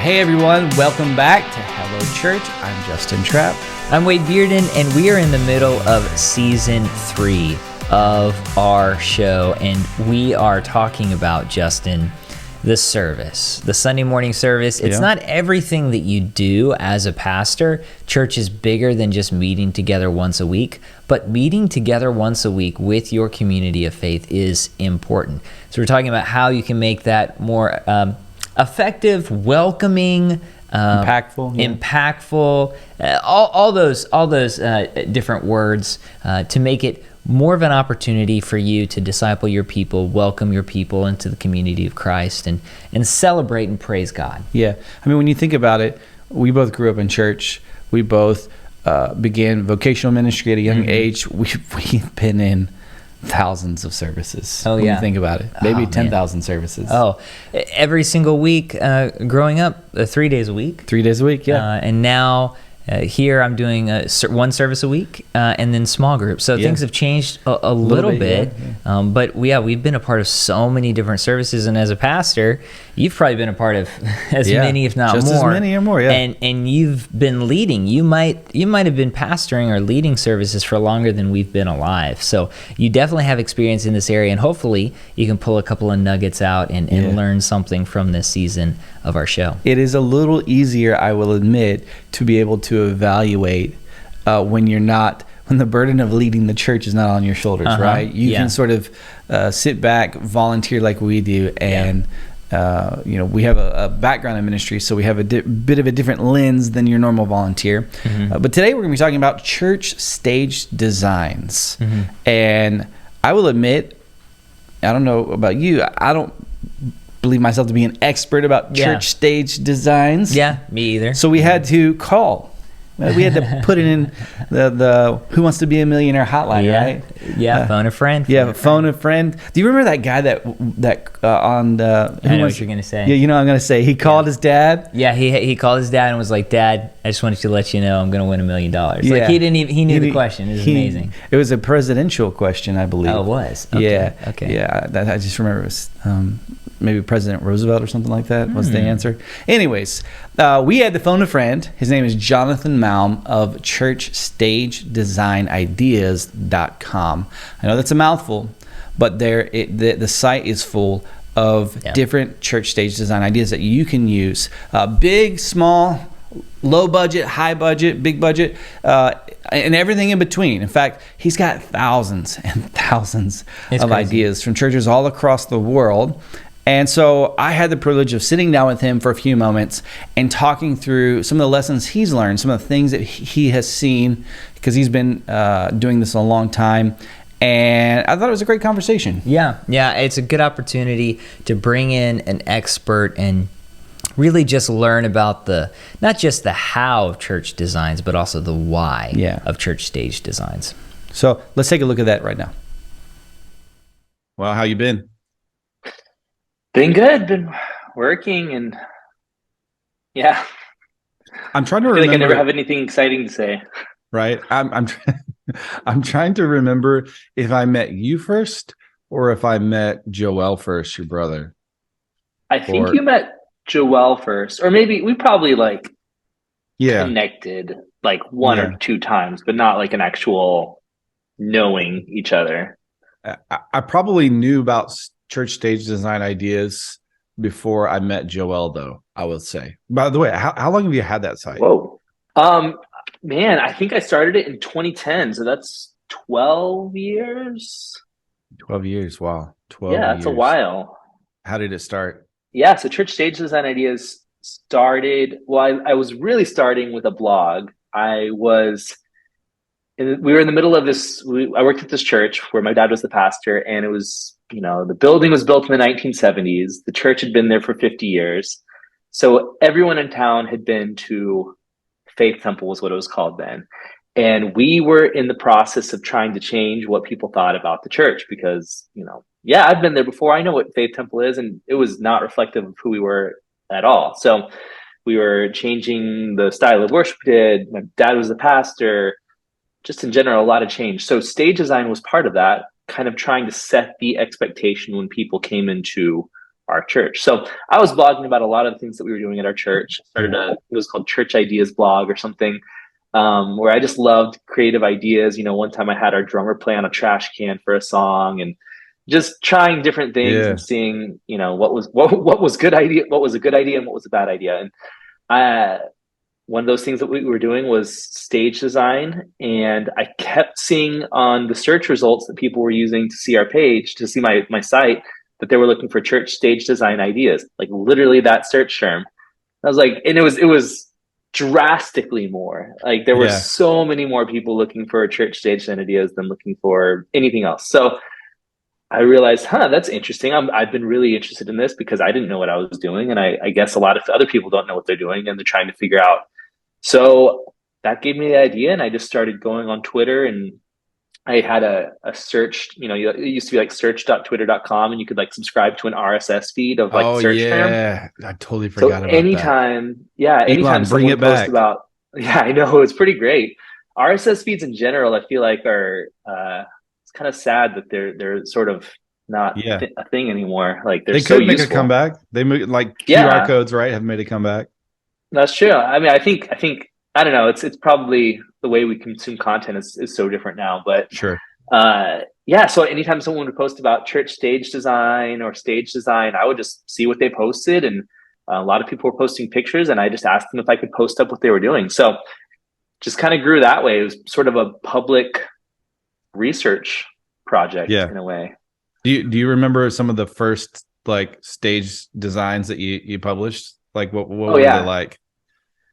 hey everyone, welcome back to Hello Church. I'm Justin Trapp. I'm Wade Bearden, and we are in the middle of season 3 of our show, and we are talking about, Justin, the service, the Sunday morning service. It's not everything that you do as a pastor. Church is bigger than just meeting together once a week, but meeting together once a week with your community of faith is important. So we're talking about how you can make that more effective, welcoming, impactful, all those different words to make it more of an opportunity for you to disciple your people, welcome your people into the community of Christ, and celebrate and praise God. Yeah. I mean, when you think about it, we both grew up in church. We both began vocational ministry at a young age. We've been in thousands of services. Oh, when yeah. you think about it. Maybe 10,000 services. Oh, every single week growing up, 3 days a week. 3 days a week, yeah. And now here I'm doing one service a week and then small groups. So things have changed a little bit. Yeah. But we've been a part of so many different services. And as a pastor, you've probably been a part of as many, if not just more. Just as many or more, yeah. And you've been leading. You might have been pastoring or leading services for longer than we've been alive. So you definitely have experience in this area. And hopefully you can pull a couple of nuggets out and learn something from this season of our show. It is a little easier, I will admit, to be able to evaluate when the burden of leading the church is not on your shoulders, right? You can sort of sit back, volunteer like we do, and we have a background in ministry, so we have a bit of a different lens than your normal volunteer. But today we're going to be talking about church stage designs. And I will admit, I don't know about you, I don't believe myself to be an expert about church stage designs. Yeah, me either. So we had to call. We had to put it in the Who Wants to Be a Millionaire hotline, right? Yeah, phone a friend. Phone a friend. Do you remember that guy that on the... I know what you're going to say. Yeah, you know what I'm going to say. He called his dad. Yeah, he called his dad and was like, "Dad, I just wanted to let you know I'm going to win $1 million." Yeah. Like he knew the question. It was amazing. It was a presidential question, I believe. Oh, it was? Okay. Okay. Yeah, I just remember it was... maybe President Roosevelt or something like that was the answer. Anyways, we had to phone a friend. His name is Jonathan Malm of churchstagedesignIdeas.com. I know that's a mouthful, but the site is full of different church stage design ideas that you can use. Big, small, low budget, high budget, big budget, and everything in between. In fact, he's got thousands and thousands of ideas from churches all across the world. And so I had the privilege of sitting down with him for a few moments and talking through some of the lessons he's learned, some of the things that he has seen, because he's been doing this a long time. And I thought it was a great conversation. Yeah, it's a good opportunity to bring in an expert and really just learn about not just the how of church designs, but also the why of church stage designs. So let's take a look at that right now. Well, how you been? Been good. Been working and I'm trying to remember. I feel like I never have anything exciting to say. Right. I'm trying to remember if I met you first or if I met Joel first, your brother. I think you met Joel first, or maybe we probably connected like one or two times, but not like an actual knowing each other. I probably knew about church stage design ideas before I met Joel, though, I would say. By the way, how long have you had that site? Whoa. Man, I think I started it in 2010, so that's 12 years. 12 years, wow. 12 years. Yeah, that's a while. How did it start? Yeah, so church stage design ideas started, I was really starting with a blog. We were in the middle of this, I worked at this church where my dad was the pastor, and it was, the building was built in the 1970s. The church had been there for 50 years. So everyone in town had been to Faith Temple, was what it was called then. And we were in the process of trying to change what people thought about the church because, I've been there before. I know what Faith Temple is, and it was not reflective of who we were at all. So we were changing the style of worship we did. My dad was the pastor. Just in general, a lot of change. So stage design was part of that, kind of trying to set the expectation when people came into our church. So I was blogging about a lot of the things that we were doing at our church. It was called Church Ideas Blog or something, where I just loved creative ideas. One time I had our drummer play on a trash can for a song, and just trying different things Yeah. and seeing, what was good idea, what was a good idea and what was a bad idea. And one of those things that we were doing was stage design. And I kept seeing on the search results that people were using to see our page, to see my site, that they were looking for church stage design ideas, like literally that search term. I was like, and it was drastically more. Like there were so many more people looking for church stage design ideas than looking for anything else. So I realized, that's interesting. I've been really interested in this because I didn't know what I was doing. And I guess a lot of other people don't know what they're doing and they're trying to figure out. So that gave me the idea, and I just started going on Twitter, and I had a search, it used to be like search.twitter.com, and you could like subscribe to an RSS feed of like the search term. I totally So forgot about that. Anytime Bring someone it posts back. about, I know, it's pretty great. RSS feeds in general, I feel like are, it's kind of sad that they're sort of not a thing anymore. Like they so could make useful. a comeback. They like QR codes, right? Have made a comeback. That's true. I mean, I think I don't know. It's probably the way we consume content is so different now. But sure. So anytime someone would post about church stage design or stage design, I would just see what they posted, and a lot of people were posting pictures, and I just asked them if I could post up what they were doing. So just kind of grew that way. It was sort of a public research project in a way. Do you remember some of the first like stage designs that you published? Like what were they like?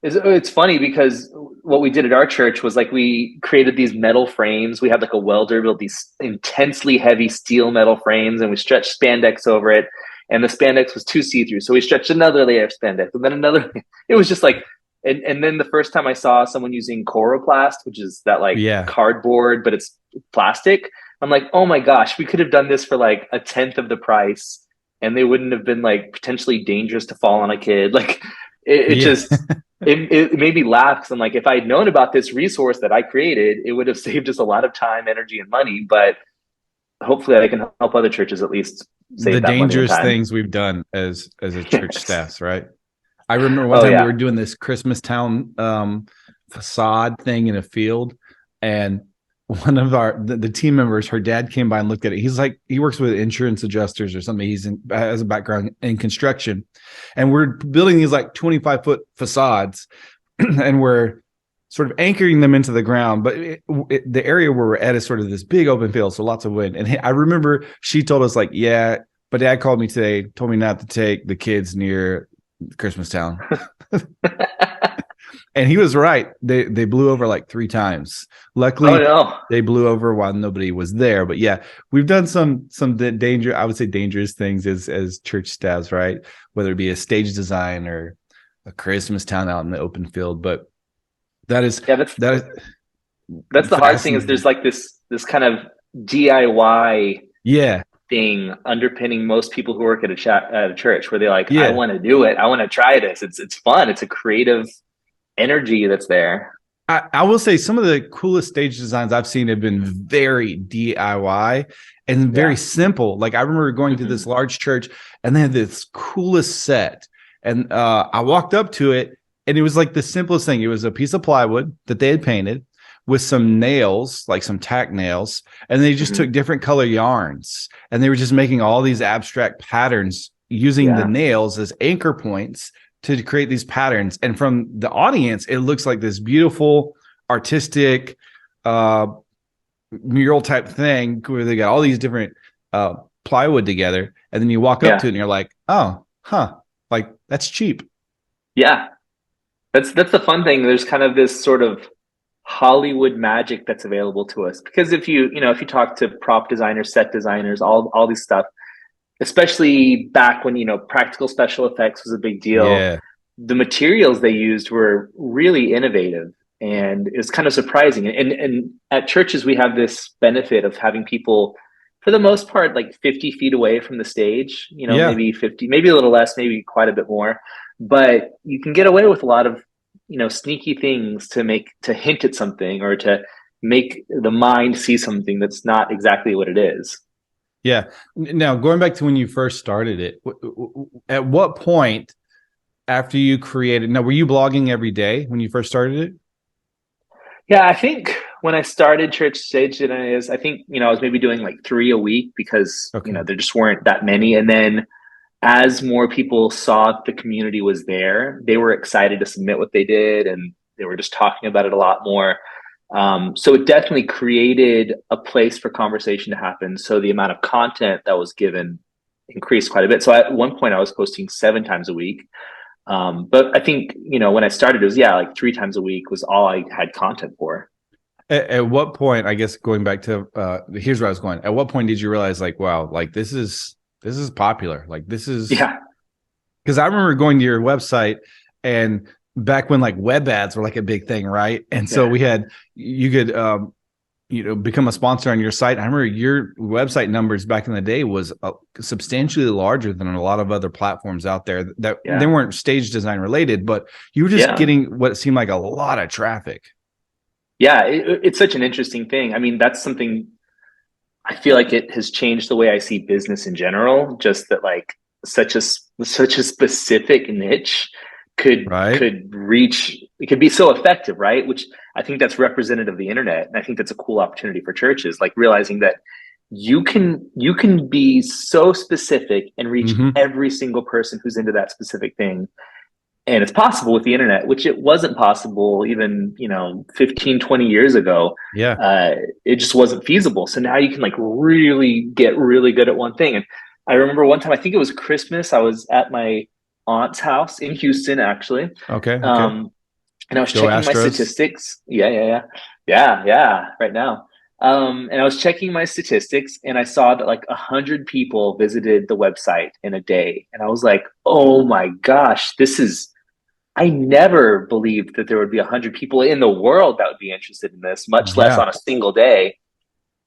It's funny because what we did at our church was like we created these metal frames. We had like a welder build these intensely heavy steel metal frames, and we stretched spandex over it. And the spandex was too see-through, so we stretched another layer of spandex, and then another. It was just like, and then the first time I saw someone using Coroplast, which is that like cardboard, but it's plastic. I'm like, oh my gosh, we could have done this for like a tenth of the price, and they wouldn't have been like potentially dangerous to fall on a kid. Like it just. It made me laugh because I'm like, if I had known about this resource that I created, it would have saved us a lot of time, energy, and money. But hopefully, I can help other churches at least save the that dangerous money and time. things we've done as a church staff, right? I remember one time we were doing this Christmas town facade thing in a field, and one of the team members, her dad came by and looked at it. He's like, he works with insurance adjusters or something. Has a background in construction, and we're building these like 25-foot facades, and we're sort of anchoring them into the ground. But the area where we're at is sort of this big open field, so lots of wind. And I remember she told us like, but Dad called me today, told me not to take the kids near Christmas town. And he was right. They blew over like 3 times. Luckily, they blew over while nobody was there. But yeah, we've done some I would say dangerous things as church staffs, right? Whether it be a stage design or a Christmas town out in the open field. But that's the hard thing is there's like this kind of DIY thing underpinning most people who work at a church, where they're like, I want to do it. I want to try this. It's fun. It's a creative energy that's there. I will say some of the coolest stage designs I've seen have been very DIY and very simple. Like I remember going to this large church, and they had this coolest set, and I walked up to it, and it was like the simplest thing. It was a piece of plywood that they had painted with some nails, like some tack nails, and they just took different color yarns, and they were just making all these abstract patterns using the nails as anchor points to create these patterns. And from the audience, it looks like this beautiful, artistic mural type thing where they got all these different plywood together. And then you walk up to it and you're like, like that's cheap. Yeah. That's the fun thing. There's kind of this sort of Hollywood magic that's available to us. Because if you talk to prop designers, set designers, all these stuff, especially back when, practical special effects was a big deal. The materials they used were really innovative, and it's kind of surprising. And at churches, we have this benefit of having people, for the most part, like 50 feet away from the stage, maybe 50, maybe a little less, maybe quite a bit more. But you can get away with a lot of, sneaky things to hint at something or to make the mind see something that's not exactly what it is. Yeah. Now, going back to when you first started it, at what point after you created, now, were you blogging every day when you first started it? Yeah, I think when I started Church Stage Ideas, I think, I was maybe doing like 3 a week because, Okay. there just weren't that many. And then as more people saw the community was there, they were excited to submit what they did, and they were just talking about it a lot more. So it definitely created a place for conversation to happen. So the amount of content that was given increased quite a bit. So at one point I was posting 7 times a week. But I think, when I started, it was, like 3 times a week was all I had content for. At what point, I guess going back to, here's where I was going. At what point did you realize, like, wow, like this is popular. Like this is, Yeah. because I remember going to your website, and back when like web ads were like a big thing, right? And so you could become a sponsor on your site. I remember your website numbers back in the day was substantially larger than a lot of other platforms out there that they weren't stage design related, but you were just getting what seemed like a lot of traffic. Yeah, it's such an interesting thing. I mean, that's something I feel like it has changed the way I see business in general. Just that, like, such a specific niche could Right. reach, it could be so effective, right? Which I think that's representative of the internet, and I think that's a cool opportunity for churches, like realizing that you can be so specific and reach every single person who's into that specific thing. And it's possible with the internet, which it wasn't possible even 15, 20 years ago. Yeah. It just wasn't feasible. So now you can like really get really good at one thing. And I remember one time, I think it was Christmas, I was at my aunt's house in Houston, actually. Okay. And I was Go checking my Astros. statistics. Yeah, right now. And I was checking my statistics, and I saw that like 100 people visited the website in a day. And I was like, oh my gosh, I never believed that there would be 100 people in the world that would be interested in this, much less Yeah. on a single day.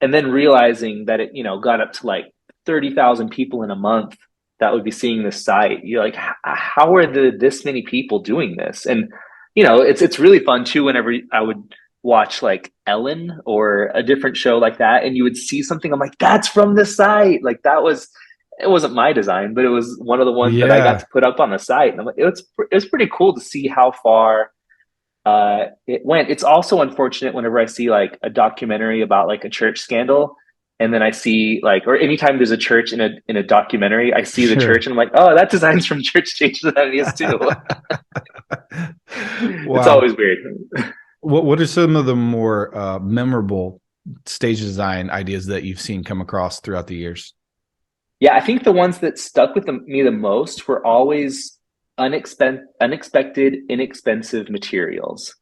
And then realizing that it, got up to like 30,000 people in a month that would be seeing this site. You're like, how are this many people doing this? And, it's really fun too, whenever I would watch like Ellen or a different show like that, and you would see something, I'm like, that's from this site. Like it wasn't my design, but it was one of the ones that I got Yeah. to put up on the site. And I'm like, it was pretty cool to see how far it went. It's also unfortunate whenever I see like a documentary about like a church scandal, and then I see like, or anytime there's a church in a documentary, I see the Sure. church and I'm like, oh, that design's from Church Changes and Ideas too. It's Wow. always weird. What are some of the more memorable stage design ideas that you've seen come across throughout the years? Yeah, I think the ones that stuck with me the most were always unexpected, inexpensive materials.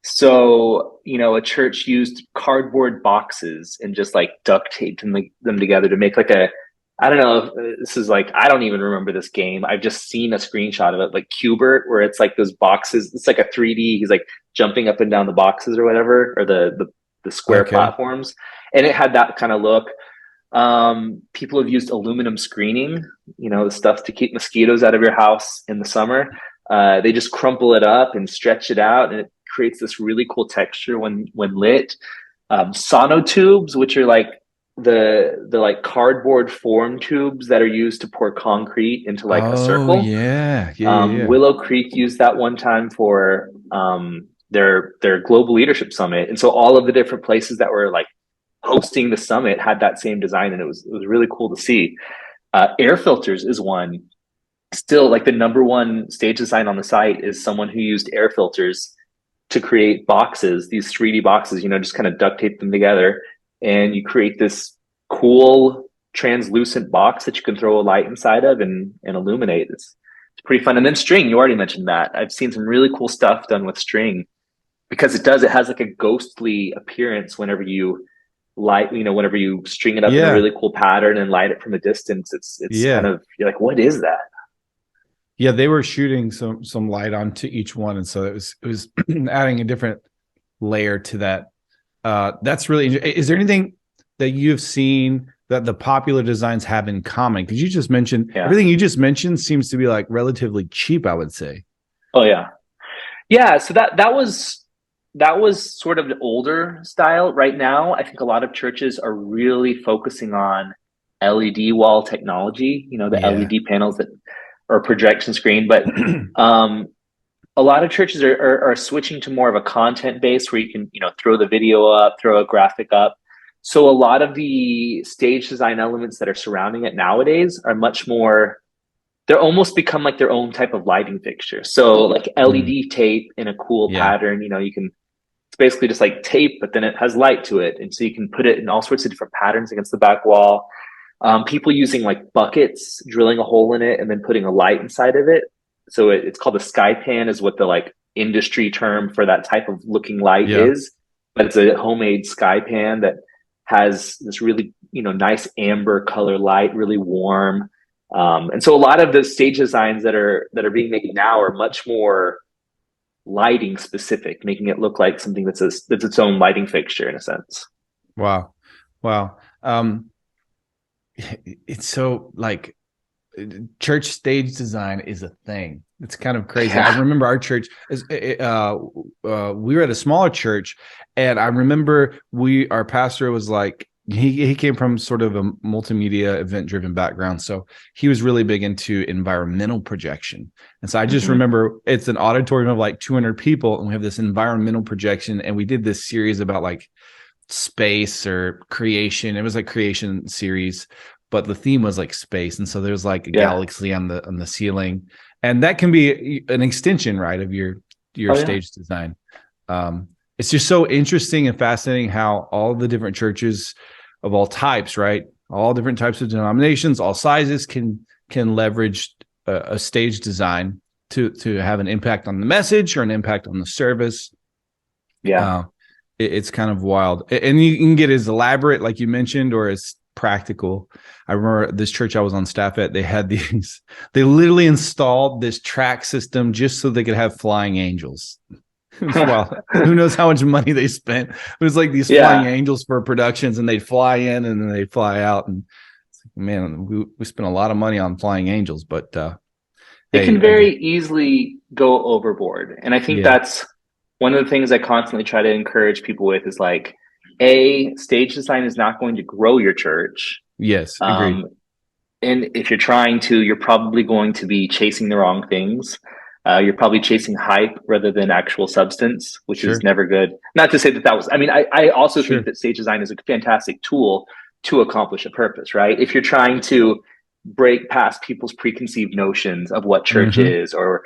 So, a church used cardboard boxes and just like duct taped them together to make like I don't know if this is like, I don't even remember this game. I've just seen a screenshot of it, like Cubert, where it's like those boxes. It's like a 3D. He's like jumping up and down the boxes or whatever, or the square Okay. platforms. And it had that kind of look. People have used aluminum screening, the stuff to keep mosquitoes out of your house in the summer. They just crumple it up and stretch it out, and it creates this really cool texture when lit. Sonotubes, which are like the like cardboard form tubes that are used to pour concrete into like a Oh circle. yeah. Willow Creek used that one time for their global leadership summit, and so all of the different places that were like hosting the summit had that same design, and it was really cool to see. Air filters is one. Still, like the number one stage design on the site is someone who used air filters to create boxes, these 3D boxes, just kind of duct tape them together, and you create this cool translucent box that you can throw a light inside of and illuminate. It's pretty fun. And then string, you already mentioned that. I've seen some really cool stuff done with string, because it has like a ghostly appearance whenever you light, whenever you string it up in a Yeah. really cool pattern and light it from a distance. It's kind Yeah. of, you're like, what is that? Yeah. They were shooting some light onto each one, and so it was adding a different layer to that. That's really interesting. Is there anything that you've seen that the popular designs have in common? Because you just mentioned everything you just mentioned seems to be like relatively cheap, I would say. Oh yeah. So that was sort of an older style. Right now, I think a lot of churches are really focusing on LED wall technology, the Yeah. LED panels that or projection screen. But um, a lot of churches are switching to more of a content base where you can, throw the video up, throw a graphic up. So a lot of the stage design elements that are surrounding it nowadays are much more, they're almost become like their own type of lighting fixture. So like Mm, LED tape in a cool yeah. pattern, you can, it's basically just like tape, but then it has light to it. And so you can put it in all sorts of different patterns against the back wall. People using like buckets, drilling a hole in it and then putting a light inside of it. So it's called a sky pan is what the like industry term for that type of looking light Yeah. is. But it's a homemade sky pan that has this really, nice amber color light, really warm. And so a lot of the stage designs that are being made now are much more lighting specific, making it look like something that's its own lighting fixture in a sense. Wow. Wow. It's so like church stage design is a thing. It's kind of crazy. I Yeah. remember our church we were at a smaller church, and I remember our pastor was like, he came from sort of a multimedia event driven background. So he was really big into environmental projection. And so I just Mm-hmm. remember it's an auditorium of like 200 people, and we have this environmental projection, and we did this series about like space or creation. It was like creation series, but the theme was like space. And so there's like a Yeah. galaxy on the ceiling. And that can be an extension, right, of your Oh yeah. stage design. It's just so interesting and fascinating how all the different churches of all types, right? All different types of denominations, all sizes can leverage a stage design to have an impact on the message or an impact on the service. Yeah. Uh, it's kind of wild, and you can get as elaborate, like you mentioned, or as practical. I remember this church I was on staff at, they had these, they literally installed this track system just so they could have flying angels. It was wild. Who knows how much money they spent? It was like these flying Yeah. angels for productions, and they'd fly in and then they'd fly out. And it's like, man, we spent a lot of money on flying angels, but It hey, can again, very easily go overboard. And I think yeah, that's one of the things I constantly try to encourage people with is like, A, stage design is not going to grow your church. yes, agreed. Um, and if you're trying to, you're probably going to be chasing the wrong things. You're probably chasing hype rather than actual substance, which is Sure, never good. Not to say that was, I mean, I also think sure. that stage design is a fantastic tool to accomplish a purpose, right? If you're trying to break past people's preconceived notions of what church Mm-hmm. is, or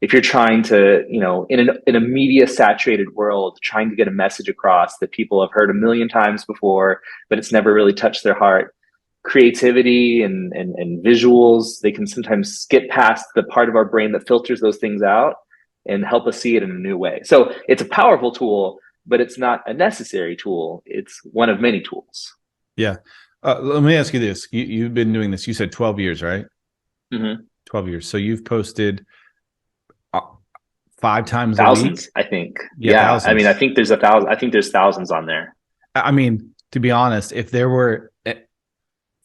if you're trying to, in a media saturated world, trying to get a message across that people have heard a million times before, but it's never really touched their heart. Creativity and visuals, they can sometimes skip past the part of our brain that filters those things out and help us see it in a new way. So it's a powerful tool, but it's not a necessary tool. It's one of many tools. Yeah. Let me ask you this. You've been doing this. You said 12 years, right? Mm-hmm. 12 years. So you've posted uh, 5 times a week? Thousands, I think. Yeah, Yeah. I mean, I thousands. think there's a thousand. I think there's thousands on there. I mean, to be honest, if there were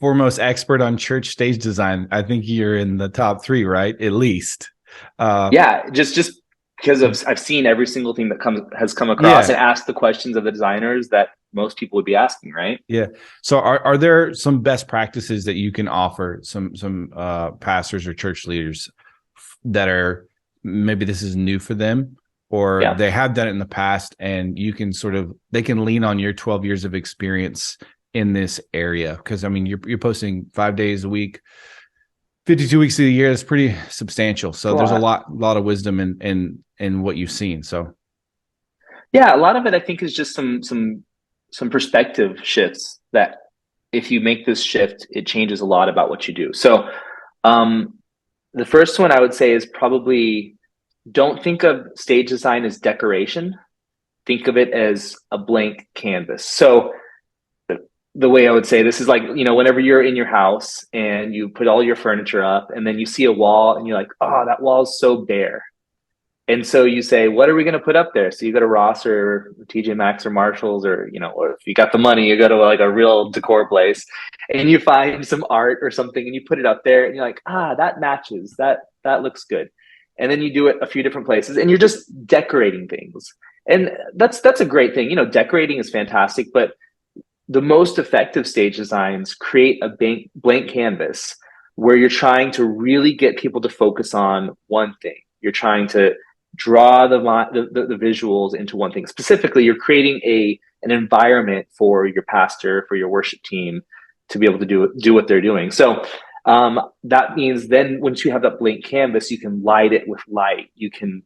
foremost expert on church stage design, I think you're in the top three, right? At least. Uh, Yeah. Just because I've seen every single thing that has come across yeah. and asked the questions of the designers that most people would be asking, right? Yeah. So are there some best practices that you can offer some pastors or church leaders that are, maybe this is new for them, or Yeah. they have done it in the past, and you can they can lean on your 12 years of experience in this area? Because I mean, you're posting 5 days a week, 52 weeks of the year. That's pretty substantial. It's a So there's a lot. lot of wisdom in what you've seen. So Yeah, a lot of it I think is just some perspective shifts that if you make this shift, it changes a lot about what you do. So um, the first one I would say is probably don't think of stage design as decoration. Think of it as a blank canvas. So the way I would say this is like, whenever you're in your house and you put all your furniture up and then you see a wall and you're like, oh, that wall is so bare. And so you say, what are we going to put up there? So you go to Ross or TJ Maxx or Marshalls, or, or if you got the money, you go to like a real decor place and you find some art or something and you put it up there and you're like, that matches, that looks good. And then you do it a few different places and you're just decorating things. And that's a great thing. Decorating is fantastic, but the most effective stage designs create a blank canvas where you're trying to really get people to focus on one thing. You're trying to draw the visuals into one thing. Specifically, you're creating an environment for your pastor, for your worship team to be able to do what they're doing. So that means then once you have that blank canvas, you can light it with light. You can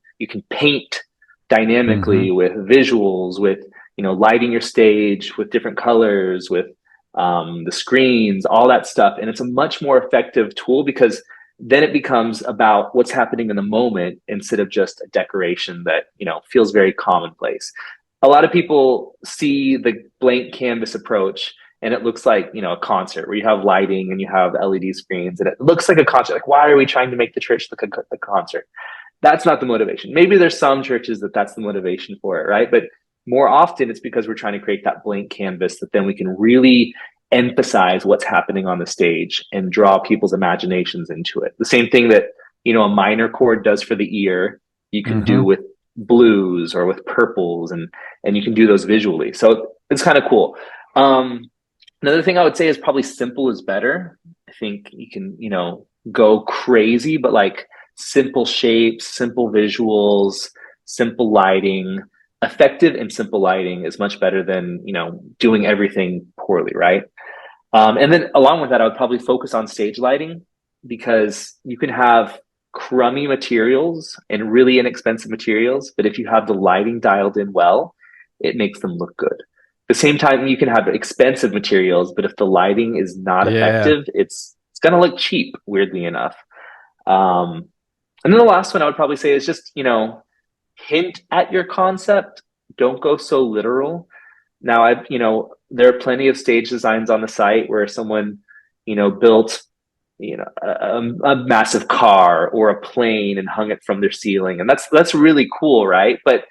paint dynamically with visuals, with lighting your stage with different colors, with the screens, all that stuff. And it's a much more effective tool because then it becomes about what's happening in the moment instead of just a decoration that feels very commonplace. A lot of people see the blank canvas approach and it looks like a concert where you have lighting and you have LED screens and it looks like a concert. Like, why are we trying to make the church look like a concert? That's not the motivation. Maybe there's some churches that's the motivation for it, right? But more often it's because we're trying to create that blank canvas that then we can really emphasize what's happening on the stage and draw people's imaginations into it. The same thing that a minor chord does for the ear, you can do with blues or with purples, and you can do those visually. So it's kind of cool. Another thing I would say is probably simple is better. I think you can go crazy, but like simple shapes, simple visuals, simple lighting. Effective and simple lighting is much better than doing everything poorly, right? And then along with that, I would probably focus on stage lighting, because you can have crummy materials and really inexpensive materials, but if you have the lighting dialed in well, it makes them look good. At the same time, you can have expensive materials, but if the lighting is not effective, it's going to look cheap, weirdly enough. And then the last one I would probably say is just hint at your concept. Don't go so literal. Now, there are plenty of stage designs on the site where someone, built, a massive car or a plane and hung it from their ceiling, and that's really cool, right? But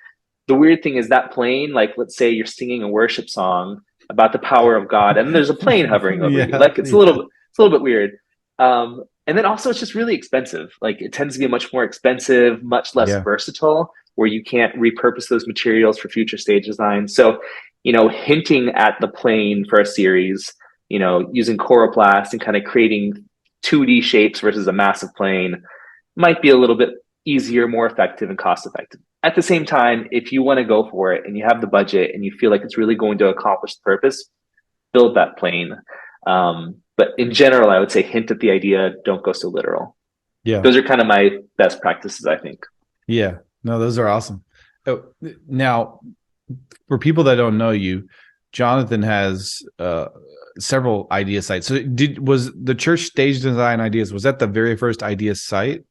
the weird thing is that plane, like let's say you're singing a worship song about the power of God, and there's a plane hovering over you. Like it's a little bit weird. And then also it's just really expensive. Like it tends to be much more expensive, much less versatile, where you can't repurpose those materials for future stage designs. So, hinting at the plane for a series, using Coroplast and kind of creating 2D shapes versus a massive plane might be a little bit easier, more effective, and cost effective. At the same time, if you want to go for it and you have the budget and you feel like it's really going to accomplish the purpose, build that plane. But in general, I would say hint at the idea, don't go so literal. Yeah. Those are kind of my best practices, I think. Yeah. No, those are awesome. Now, for people that don't know you, Jonathan has several idea sites. So was the church stage design ideas, was that the very first idea site?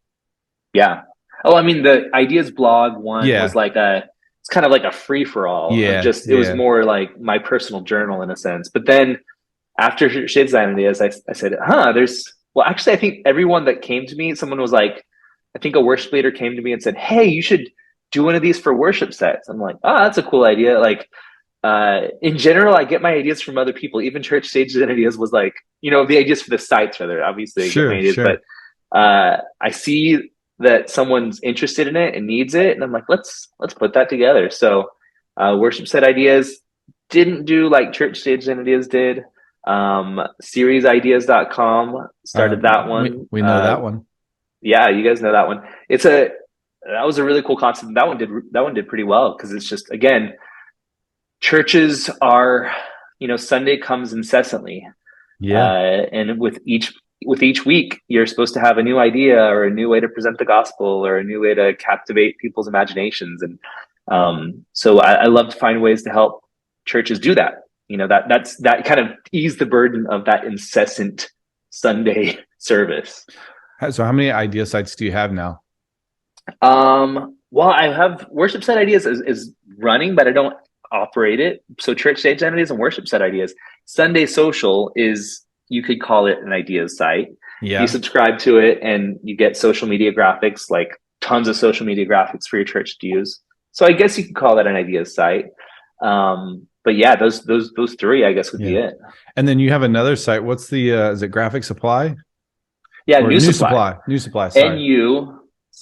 Yeah. Oh, I mean, the ideas blog one was like it's kind of like a free for all. Yeah. It was more like my personal journal in a sense. But then after stage design ideas, I said, actually, I think everyone that came to me, someone was like, I think a worship leader came to me and said, hey, you should do one of these for worship sets. I'm like, that's a cool idea. Like, in general, I get my ideas from other people. Even church stage design ideas was like, the ideas for the sites, rather, obviously. But I see that someone's interested in it and needs it. And I'm like, let's put that together. So worship set ideas didn't do like church stage design ideas did. Seriesideas.com started that one. We know that one. Yeah, you guys know that one. That was a really cool concept. That one did pretty well, because it's just, again, churches are, Sunday comes incessantly. Yeah. And with each week, you're supposed to have a new idea or a new way to present the gospel or a new way to captivate people's imaginations. And so I love to find ways to help churches do that. That kind of ease the burden of that incessant Sunday service. So how many idea sites do you have now? Well, I have worship set ideas is running, but I don't operate it. So church stage ideas and worship set ideas. Sunday social is, you could call it an ideas site. Yeah. You subscribe to it and you get social media graphics, like tons of social media graphics for your church to use. So I guess you could call that an ideas site. But yeah, those three, I guess, would be it. And then you have another site. What's the is it Graphic Supply? Yeah, New Supply. New Supply. Sorry.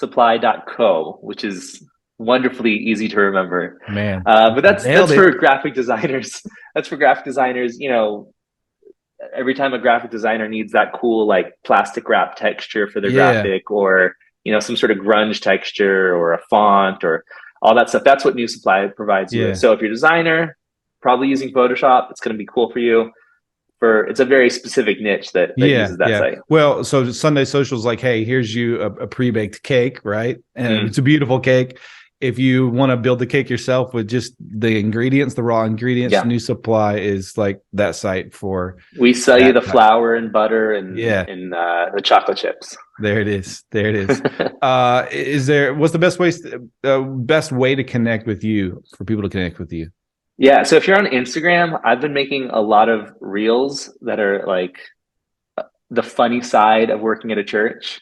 NUsupply.co, which is wonderfully easy to remember. Man, But that's nailed for it. graphic designers. That's for graphic designers. Every time a graphic designer needs that cool like plastic wrap texture for their Yeah, graphic, or some sort of grunge texture or a font or all that stuff, that's what New Supply provides you with. yeah, So if you're a designer, probably using Photoshop, it's going to be cool for you. It's a very specific niche that yeah, uses that yeah. site. Well, so Sunday Social's like, hey, here's you a pre-baked cake, right? And it's a beautiful cake. If you want to build the cake yourself with just the ingredients, the raw ingredients, Yeah. New Supply is like that site for. We sell you the type. flour and butter and Yeah. and the chocolate chips. There it is. There it is. What's the best way to connect with you, for people to connect with you? Yeah. So if you're on Instagram, I've been making a lot of reels that are like the funny side of working at a church.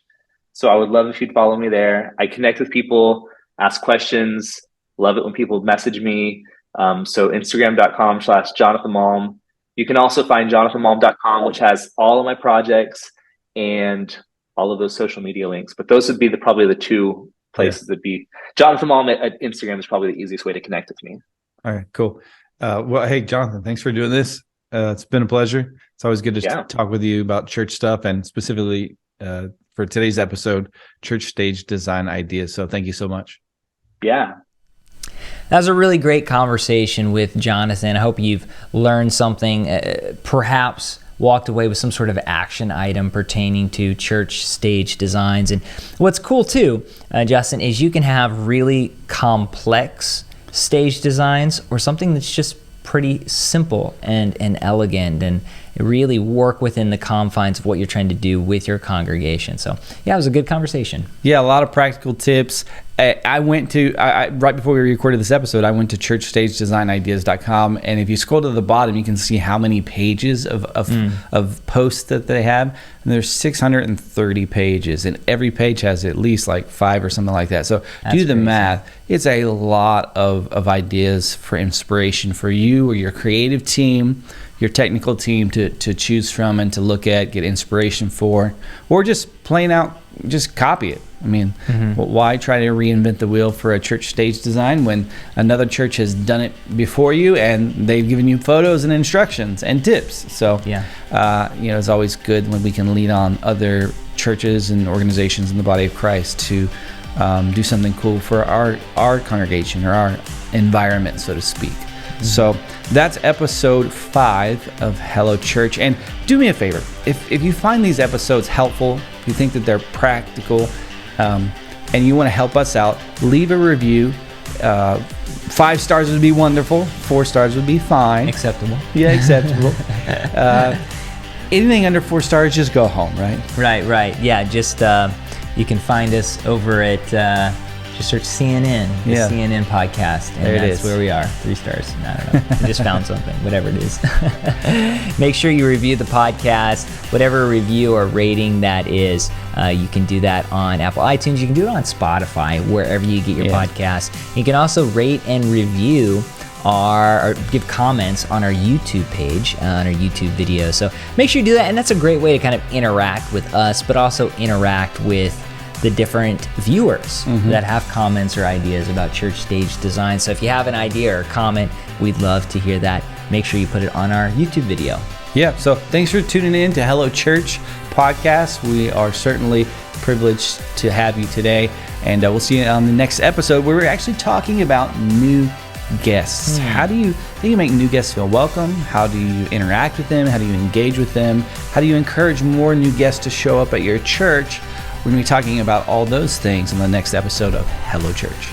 So I would love if you'd follow me there. I connect with people, ask questions, love it when people message me. So Instagram.com/Jonathan Malm. You can also find jonathanmalm.com, which has all of my projects and all of those social media links. But those would be probably the two places that'd be. Jonathan Malm at Instagram is probably the easiest way to connect with me. All right, cool. Well, hey, Jonathan, thanks for doing this. It's been a pleasure. It's always good to talk with you about church stuff, and specifically for today's episode, church stage design ideas. So thank you so much. Yeah. That was a really great conversation with Jonathan. I hope you've learned something, perhaps walked away with some sort of action item pertaining to church stage designs. And what's cool too, Justin, is you can have really complex stage designs or something that's just pretty simple and elegant and really work within the confines of what you're trying to do with your congregation. So yeah, it was a good conversation. Yeah, a lot of practical tips. I went to, right before we recorded this episode, I went to churchstagedesignIdeas.com, and if you scroll to the bottom, you can see how many pages of posts that they have, and there's 630 pages, and every page has at least like 5 or something like that. So do the math. It's a lot of ideas for inspiration for you or your creative team, your technical team to choose from and to look at, get inspiration for, or just plain out, just copy it. I mean, why try to reinvent the wheel for a church stage design when another church has done it before you and they've given you photos and instructions and tips? So, it's always good when we can lean on other churches and organizations in the body of Christ to do something cool for our congregation or our environment, so to speak. So that's episode 5 of Hello Church. And do me a favor, if you find these episodes helpful, if you think that they're practical, and you want to help us out, leave a review. 5 stars would be wonderful. 4 stars would be fine. Acceptable. Yeah, acceptable. Anything under 4 stars, just go home, right? Right. Yeah, just you can find us over at just search CNN, the CNN podcast, and that's where we are. 3 stars. I don't know. I just found something, whatever it is. Make sure you review the podcast, whatever review or rating that is. You can do that on Apple iTunes. You can do it on Spotify, wherever you get your podcast. You can also rate and review or give comments on our YouTube page, on our YouTube video. So make sure you do that, and that's a great way to kind of interact with us, but also interact with the different viewers that have comments or ideas about church stage design. So if you have an idea or comment, we'd love to hear that. Make sure you put it on our YouTube video. Yeah, so thanks for tuning in to Hello Church podcast. We are certainly privileged to have you today, and we'll see you on the next episode where we're actually talking about new guests. How do you make new guests feel welcome? How do you interact with them? How do you engage with them? How do you encourage more new guests to show up at your church? We're going to be talking about all those things in the next episode of Hello Church.